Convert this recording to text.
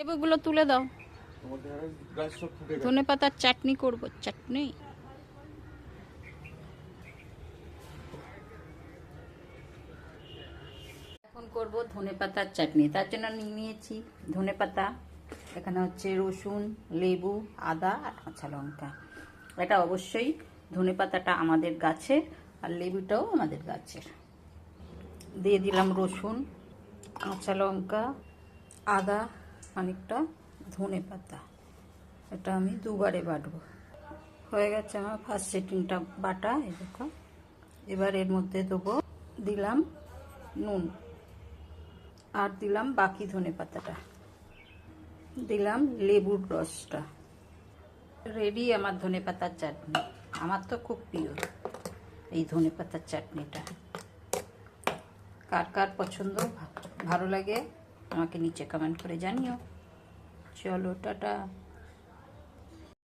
লেবুগুলো তুলে দাও। ধনে পাতার চাটনি করব, চাটনি। এখন করব ধনে পাতার চাটনি। তার জন্য নিয়ে নিয়েছি ধনে পাতা, এখানে হচ্ছে রসুন, লেবু, আদা আর কাঁচা লঙ্কা। এটা অবশ্যই ধনে পাতাটা আমাদের গাছের আর লেবুটাও আমাদের গাছের। দিয়ে দিলাম রসুন, কাঁচা লঙ্কা, আদা খানিকটা, ধনে পাতা। এটা আমি দুবারে বাটবো। হয়ে গেছে আমার ফার্স্ট সেটিংটা বাটা। এই দেখো, এবার এর মধ্যে দেবো, দিলাম নুন, আর দিলাম বাকি ধনে পাতাটা, দিলাম লেবুর রসটা। রেডি আমার ধনে পাতার চাটনি। আমার তো খুব প্রিয় এই ধনে পাতার চাটনিটা। কার কার পছন্দ, ভালো লাগে আমাকে নিচে কমেন্ট করে জানিও। চলো টাটা।